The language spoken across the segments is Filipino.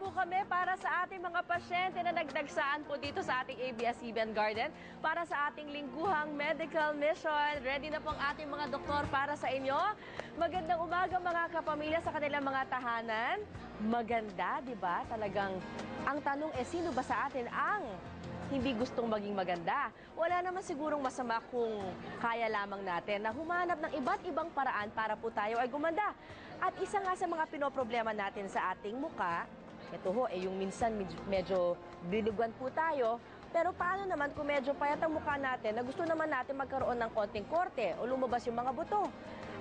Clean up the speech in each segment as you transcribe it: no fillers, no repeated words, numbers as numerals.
po kami para sa ating mga pasyente na nagdagsaan po dito sa ating ABS-CBN Garden para sa ating lingguhang medical mission. Ready na po ang ating mga doktor para sa inyo. Magandang umaga mga kapamilya sa kanilang mga tahanan. Maganda, di ba? Talagang ang tanong sino ba sa atin ang hindi gustong maging maganda? Wala naman sigurong masama kung kaya lamang natin na humanap ng iba't ibang paraan para po tayo ay gumanda. At isa nga sa mga pinoproblema natin sa ating muka, ito ho, yung minsan medyo dilugan po tayo, pero paano naman kung medyo payat ang mukha natin na gusto naman natin magkaroon ng konting korte o lumabas yung mga buto?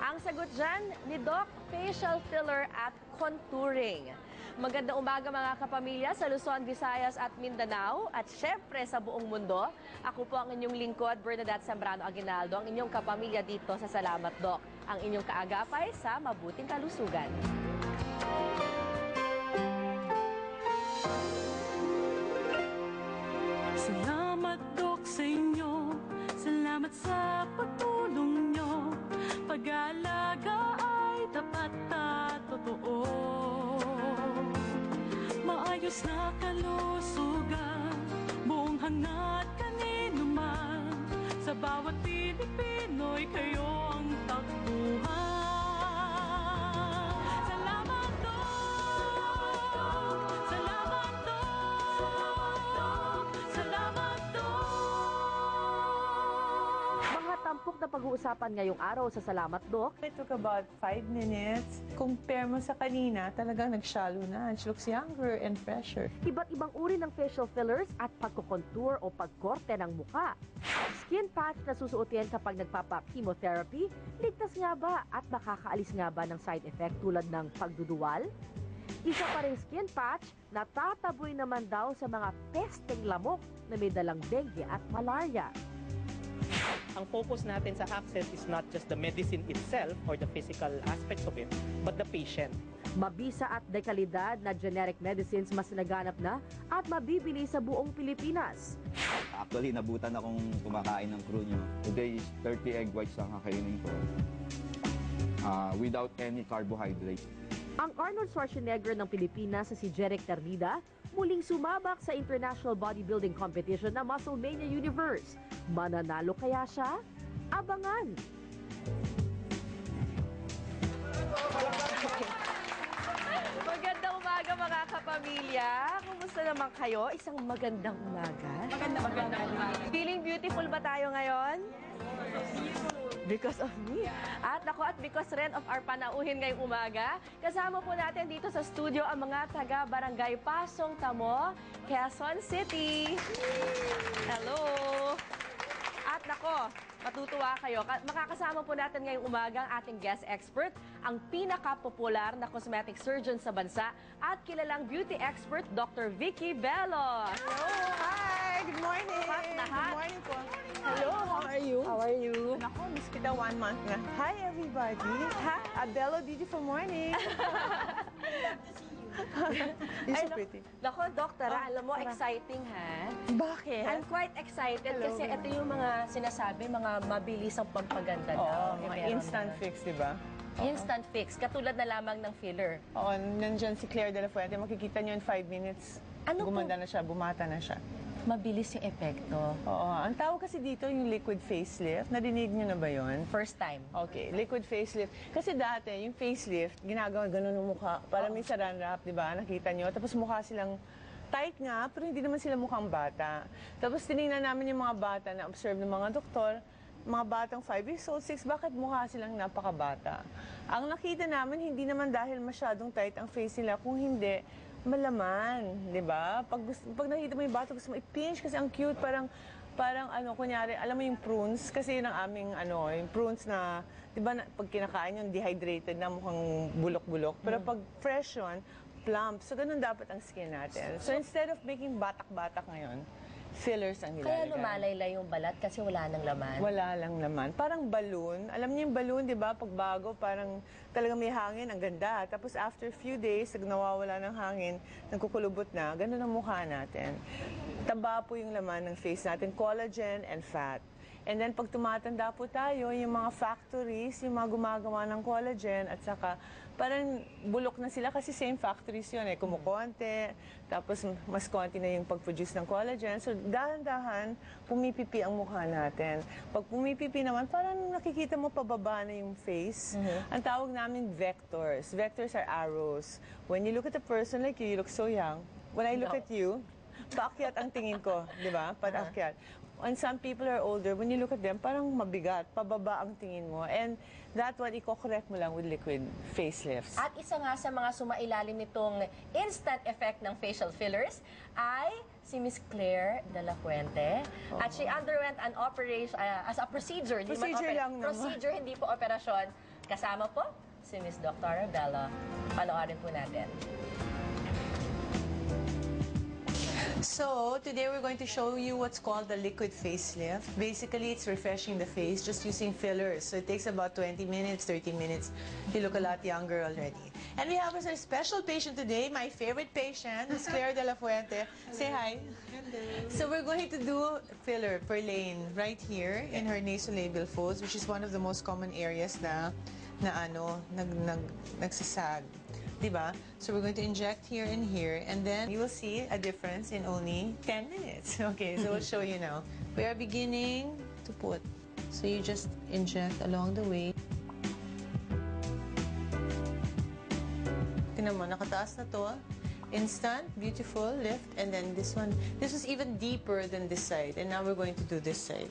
Ang sagot dyan ni Doc, facial filler at contouring. Magandang umaga mga kapamilya sa Luzon, Visayas at Mindanao at syempre sa buong mundo. Ako po ang inyong lingkod, Bernadette Zambrano Aguinaldo, ang inyong kapamilya dito sa Salamat Doc, ang inyong kaagapay sa mabuting kalusugan. Salamat Doc sa inyo, salamat sa pagtulong nyo. Pag-aalaga ay tapat at totoo. Maayos na kalusugan, buong hangat kanino man. Sa bawat Pilipino'y kayo ang takbuhan. Salamat Doc! Salamat Doc! Salamat Doc! Mga tampok na pag-uusapan ngayong araw sa Salamat Doc. It took about 5 minutes. Compare mo sa kanina, talagang nag-shallow na. She looks younger and fresher. Iba't ibang uri ng facial fillers at pagkukontour o pagkorte ng mukha. Skin patch na susuotin kapag nagpapa-chemotherapy, ligtas nga ba at makakaalis nga ba ng side effect tulad ng pagduduwal? Isa pa rin skin patch na tataboy naman daw sa mga pesteng lamok na may dalang dengue at malaria. Ang focus natin sa Access is not just the medicine itself or the physical aspects of it, but the patient. Mabisa at dekalidad na generic medicines mas naganap na at mabibili sa buong Pilipinas. Actually, nabutan akong kumakain ng crew nyo. Today is 30 egg whites ang kakainin ko. Without any carbohydrate. Ang Arnold Schwarzenegger ng Pilipinas na si Jeric Ternida muling sumabak sa International Bodybuilding Competition na Musclemania Universe. Mananalo kaya siya? Abangan! Magandang umaga mga kapamilya. Kumusta naman kayo? Isang magandang umaga. Magandang umaga. Feeling beautiful ba tayo ngayon? Because of me. At naku, at because rin of our panauhin ngayong umaga, kasama po natin dito sa studio ang mga taga-barangay Pasong Tamo, Quezon City. Hello! At nako, matutuwa kayo. Makakasama po natin ngayong umaga ang ating guest expert, ang pinaka-popular na cosmetic surgeon sa bansa at kilalang beauty expert, Dr. Vicky Bello. Hello! Hi! Good morning! Hot na hot. Good morning po. Hello, how are you? How are you? Nako, miss kita 1 month na. Hi, everybody! Hi! Bello, beautiful morning! You're so pretty. Nako, doktora, alam mo, exciting ha? Bakit? I'm quite excited Hello. kasi ito yung mga sinasabi, mga mabilis ang pampaganda Oo, daw. mga Meron instant na. fix, di ba? Instant fix, katulad na lamang ng filler. Oo, nandyan si Claire de la Fuente. Makikita niyo in 5 minutes. Ano po? Gumanda na siya, bumata na siya. Mabilis yung epekto. Oo, ang tawag kasi dito yung liquid facelift. Narinig niyo na ba yon? First time. Okay, liquid facelift. Kasi dati, yung facelift, ginagawa ganun ng mukha. Para may saran wrap, di ba? Nakita nyo. Tapos mukha silang tight nga, pero hindi naman sila mukhang bata. Tapos tinignan namin yung mga bata na observe ng mga doktor, mga batang 5 years old, 6, bakit mukha silang napakabata? Ang nakita namin, hindi naman dahil masyadong tight ang face nila, kung hindi, malaman, di ba? Pag nakita mo yung bata, gusto mo i-pinch kasi ang cute, parang ano, kunyari, alam mo yung prunes, kasi yun ang aming, ano, yung prunes na, di ba, pag kinakain yung dehydrated na mukhang bulok-bulok, pero pag fresh yun, plump. So, ganun dapat ang skin natin. So, instead of making batak-batak ngayon, fillers ang Kaya nilalagay. lumalaylay yung balat kasi wala nang laman. Wala lang naman. Parang balloon. Alam niyo yung balloon, di ba? Pag bago, parang talagang may hangin, ang ganda. Tapos after few days, nawawala ng hangin, nagkukulubot na, ganun ang mukha natin. Taba po yung laman ng face natin, collagen and fat. And then pag tumatanda po tayo, yung mga factories, yung mga gumagawa ng collagen at saka parang bulok na sila kasi same factories yun eh. Kumukonti, tapos mas konti na yung pag-produce ng collagen. So dahan-dahan, pumipipi ang mukha natin. Pag pumipipi naman, parang nakikita mo pababa na yung face. Ang tawag namin vectors. Vectors are arrows. When you look at a person like you look so young. When I look at you, paakyat ang tingin ko, di ba? Paakyat. And some people are older, when you look at them, parang mabigat, pababa ang tingin mo. And that one, i-correct mo lang with liquid facelifts. At isa nga sa mga sumailalim nitong instant effect ng facial fillers ay si Miss Claire de la Fuente. At she underwent an operation as a procedure. Hindi man Procedure lang naman. Procedure, hindi po operasyon. Kasama po si Miss Dr. Bella. Panoorin po natin. So, today we're going to show you what's called the liquid facelift. Basically, it's refreshing the face just using fillers. So it takes about 20 minutes, 30 minutes. You look a lot younger already. And we have a special patient today, my favorite patient, Ms. Claire de la Fuente. Say hi. Hello. So we're going to do filler, Perlane, right here in her nasolabial folds, which is one of the most common areas na nagsasag. Diba? So we're going to inject here and here, and then you will see a difference in only 10 minutes. Okay, so we'll show you now. We are beginning to put. So you just inject along the way. Tingnan mo, nakataas na to. Instant, beautiful, lift, and then this one. This was even deeper than this side, and now we're going to do this side.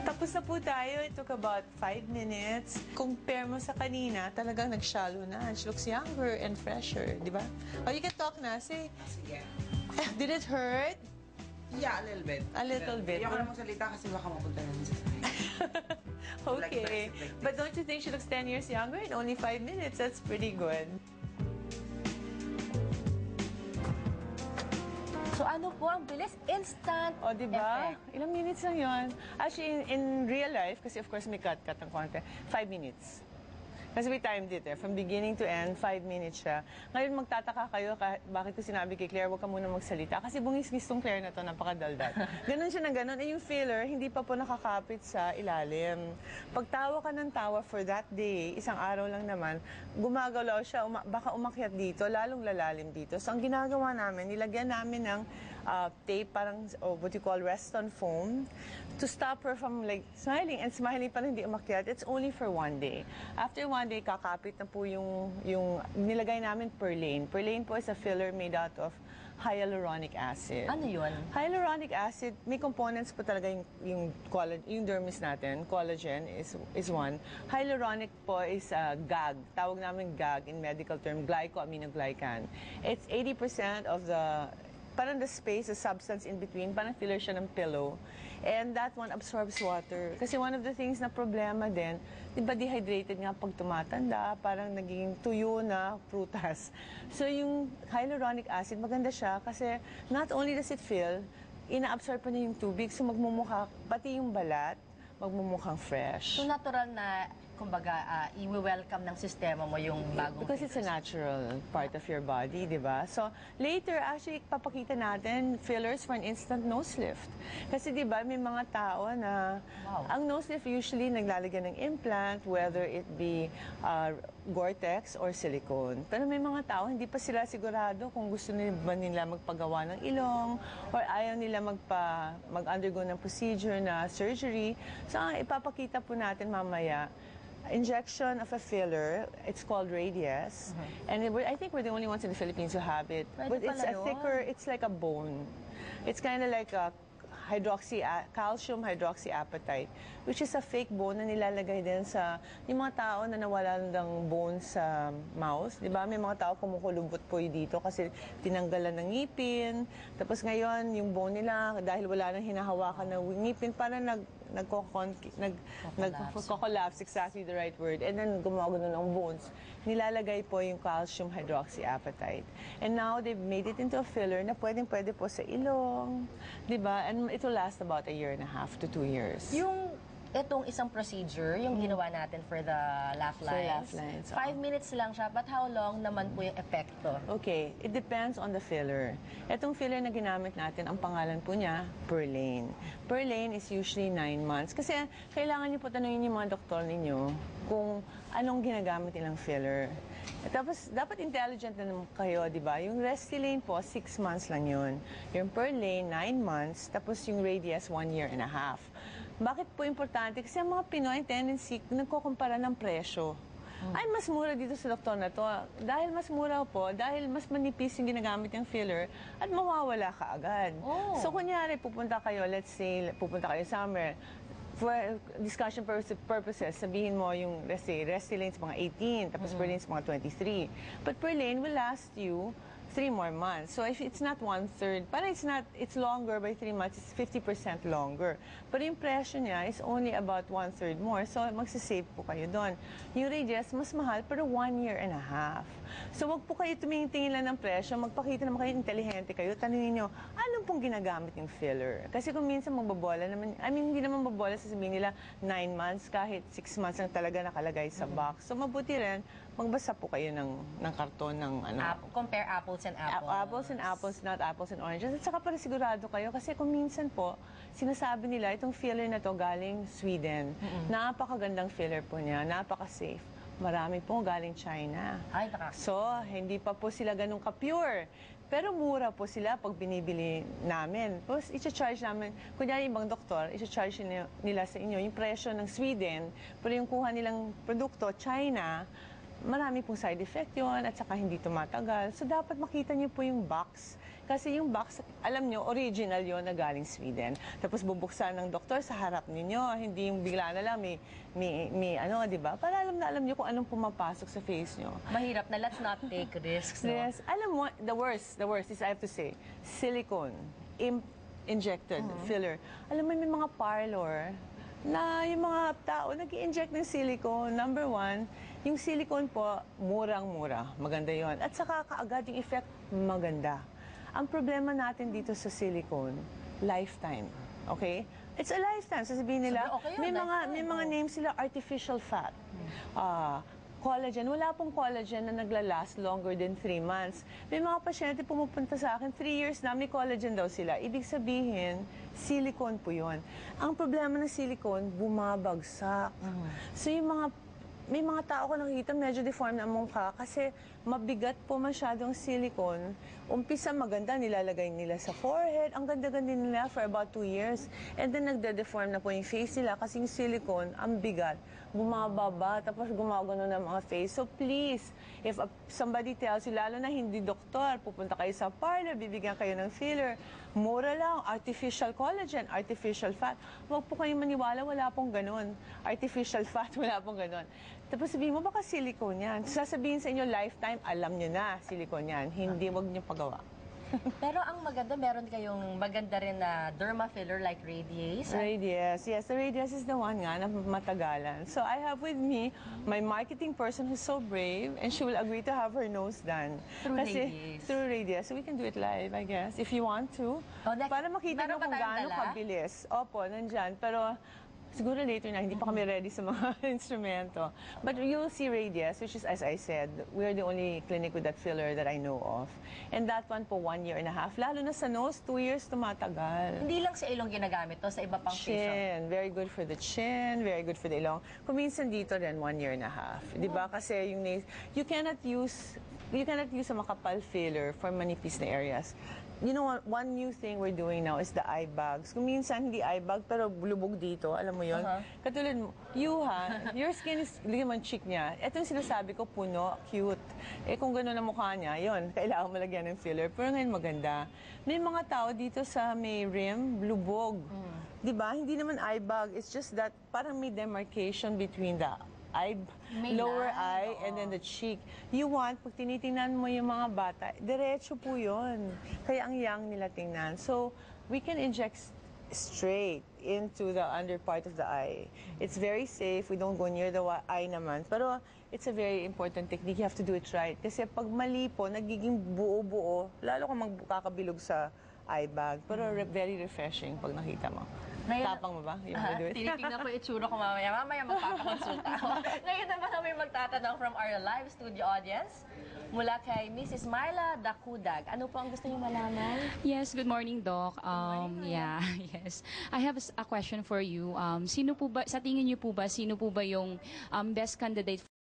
Tapos na po tayo. It took about 5 minutes. Compare mo sa kanina, talagang nag-shallow na. She looks younger and fresher, di ba? Oh, you can talk na. Say, Sige. did it hurt? Yeah, a little bit. A little bit. Ayoko na magsalita kasi baka mapunta na sa Okay. But don't you think she looks 10 years younger in only 5 minutes? That's pretty good. So ano po ang bilis? Instant O, di ba? effect. Ilang minutes lang yun. Actually, in real life, kasi of course may cut ng konti, 5 minutes. Kasi we timed it eh. From beginning to end, 5 minutes siya. Ngayon magtataka kayo bakit ko sinabi kay Claire, huwag ka muna magsalita. Kasi bungis-gis tong Claire na to, napakadaldal. Ganon siya ng ganon. Eh yung filler, hindi pa po nakakapit sa ilalim. Pag tawa ka ng tawa for that day, isang araw lang naman, gumagalaw siya, baka umakyat dito, lalong lalalim dito. So ang ginagawa namin, nilagyan namin ng tape, parang what you call rest-on foam, to stop her from like smiling. And smiling pa rin hindi umakyat. It's only for 1 day. After 1 day, kakapit na po yung nilagay namin Perlane. Perlane po is a filler made out of hyaluronic acid. Ano yun? Hyaluronic acid, may components po talaga yung dermis natin. Collagen is one. Hyaluronic po is GAG. Tawag namin GAG in medical term, glycoaminoglycan. It's 80% of the parang the space, the substance in between, parang filler siya ng pillow. And that one absorbs water. Kasi one of the things na problema din, di ba dehydrated nga pag tumatanda, parang naging tuyo na prutas. So yung hyaluronic acid, maganda siya kasi not only does it fill, ina-absorb pa niya yung tubig, so magmumukha, pati yung balat, magmumukhang fresh. So natural na, kumbaga, i-welcome ng sistema mo yung bagong Because it's a natural part of your body, di ba? So, later, actually, papakita natin fillers for an instant nose lift. Kasi, di ba, may mga tao na ang nose lift usually naglalagyan ng implant, whether it be Gore-Tex or silicone. Pero may mga tao, hindi pa sila sigurado kung gusto nila magpagawa ng ilong or ayaw nila mag-undergo ng procedure na surgery. So, ang ipapakita po natin mamaya, injection of a filler. It's called Radius. And I think we're the only ones in the Philippines who have it. Pwede But it's pala a yun. thicker, it's like a bone. It's kind of like a calcium hydroxyapatite, which is a fake bone na nilalagay din sa yung mga tao na nawalan ng bone sa mouth. Di ba? May mga tao kumukulubot po dito kasi tinanggalan ng ngipin. Tapos ngayon, yung bone nila, dahil wala nang hinahawakan ng ngipin, parang nagko-collapse, exactly the right word. And then gumagano ng bones. Nilalagay po yung calcium hydroxyapatite. And now they've made it into a filler na pwede po sa ilong. Di ba? And it will last about 1.5 to 2 years. Yung Itong isang procedure, yung ginawa natin for the laugh For lines. laugh lines, 5 minutes lang siya, but how long naman po yung epekto? Okay, it depends on the filler. Itong filler na ginamit natin, ang pangalan po niya, Perlane. Perlane is usually 9 months. Kasi kailangan niyo po tanungin yung mga doktor ninyo kung anong ginagamit nilang filler. Tapos, dapat intelligent na naman kayo, di ba? Yung Restylane po, 6 months lang yun. Yung Perlane, 9 months. Tapos yung Radius, 1 year and a half. Bakit po importante? Kasi ang mga Pinoy tendency, nagkukumpara ng presyo. Ay, mas mura dito sa doktor na to. Dahil mas mura po, dahil mas manipis yung ginagamit yung filler, at mawawala ka agad. Oh. So, kunyari, pupunta kayo, let's say, pupunta kayo somewhere, for discussion purposes, sabihin mo yung, let's say, Restylane mga 18, tapos Perlane mga 23. But Perlane will last you 3 more months. So if it's not 1/3, parang it's longer by 3 months, it's 50% longer. Pero yung presyo niya is only about 1/3 more. So magsisave po kayo doon. Yung Radius, mas mahal, pero 1 year and a half. So wag po kayo tumingin lang ng presyo, magpakita naman kayo, intelihente kayo, tanungin nyo, anong pong ginagamit yung filler? Kasi kung minsan magbabola naman, hindi naman mabobola, sasabihin nila 9 months, kahit 6 months lang talaga nakalagay sa box. So mabuti rin, magbasa po kayo ng karton ng ano. Compare apples and apples. Apples and apples, not apples and oranges. At saka para sigurado kayo, kasi kung minsan po, sinasabi nila, itong filler na to galing Sweden. Napakagandang filler po niya, napaka-safe. Marami po galing China. Ay, naka. So, hindi pa po sila ganun ka-pure. Pero mura po sila pag binibili namin. Tapos, i-charge namin, kunyari ibang doktor, i-charge nila sa inyo yung presyo ng Sweden, pero yung kuha nilang produkto, China, marami pong side effect yun at saka hindi tumatagal. So, dapat makita niyo po yung box. Kasi yung box, alam niyo, original yon na galing Sweden. Tapos bubuksan ng doktor sa harap ninyo. Hindi yung bigla na lang may ano, di ba? Para alam niyo kung anong pumapasok sa face niyo. Mahirap na, let's not take risks, no? Yes. Alam mo, the worst is I have to say, silicone, injected filler. Alam mo, may mga parlor na yung mga tao nag-i-inject ng silicone. Number 1, yung silicone po, murang-mura. Maganda yon. At saka kaagad yung effect, maganda. Ang problema natin dito sa silicone, lifetime. Okay? It's a lifetime. Sasabihin nila, okay yun, may mga names sila, artificial fat. Collagen. Wala pong collagen na naglalast longer than 3 months. May mga pasyente pumupunta sa akin, 3 years na may collagen daw sila. Ibig sabihin, silicone po yun. Ang problema ng silicone, bumabagsak. So yung may mga tao ko nakikita medyo deformed ang mukha kasi mabigat po masyadong silicone. Umpisa maganda, nilalagay nila sa forehead. Ang ganda-ganda nila for about 2 years. And then nagde-deform na po yung face nila kasi yung silicone, ang bigat. Bumababa, tapos gumagano ng mga face. So please, if somebody tells you, lalo na hindi doktor, pupunta kayo sa parlor, bibigyan kayo ng filler, mura lang, artificial collagen, artificial fat. Huwag po kayong maniwala, wala pong ganun. Artificial fat, wala pong ganun. Tapos sabihin mo, baka silicone yan. Sasabihin sa inyo, lifetime, alam nyo na, silicone yan. Hindi, wag nyo pagawa. Pero ang maganda, meron kayong maganda rin na derma filler like Radius. Radius. Yes, the Radius is the one nga na matagalan. So I have with me my marketing person who's so brave and she will agree to have her nose done. Through Radius. Through Radius. So we can do it live, I guess, if you want to. Para makita meron nyo ba kung tayong gaano dala? kabilis. Opo, nandyan. Pero siguro later na, hindi pa kami ready sa mga instrumento. But you'll see Radius, which is, as I said, we're the only clinic with that filler that I know of. And that one po, 1 year and a half. Lalo na sa nose, 2 years tumatagal. Hindi lang sa ilong ginagamit to, sa iba pang facial. Chin. Very good for the chin, very good for the ilong. Kung minsan dito rin, 1 year and a half. Di ba? Kasi yung nails, you cannot use a makapal filler for manipis na areas. You know what, one new thing we're doing now is the eye bags. Kung minsan hindi eye bag, pero lubog dito, alam mo yun? Katulad mo, your skin is, ligyan mo ang cheek niya. Ito yung sinasabi ko, puno, cute. Eh kung gano'n ang mukha niya, yun, kailangan mo lagyan ng filler. Pero ngayon maganda. May mga tao dito sa may rim, lubog. Di ba? Hindi naman eye bag. It's just that parang may demarcation between the lower eye and then the cheek. You want, pag tinitingnan mo yung mga bata, diretso po yun. Kaya ang young nila tingnan. So, we can inject straight into the under part of the eye. It's very safe. We don't go near the eye naman. Pero, it's a very important technique. You have to do it right. Kasi pag mali po, nagiging buo-buo, lalo kang magkakabilog sa eye bag. Pero very refreshing pag nakita mo. Tapang mo ba? You wanna do it? Tinitingnan ko yung itsura ko mamaya. Mamaya magpapakonsulta ako. Ngayon naman kami magtatanong from our live studio audience mula kay Mrs. Myla Dakudag. Ano po ang gusto niyo malaman? Yes, good morning, Doc. Yeah, yes. I have a question for you. Sino po ba, sa tingin niyo po ba, sino po ba yung best candidate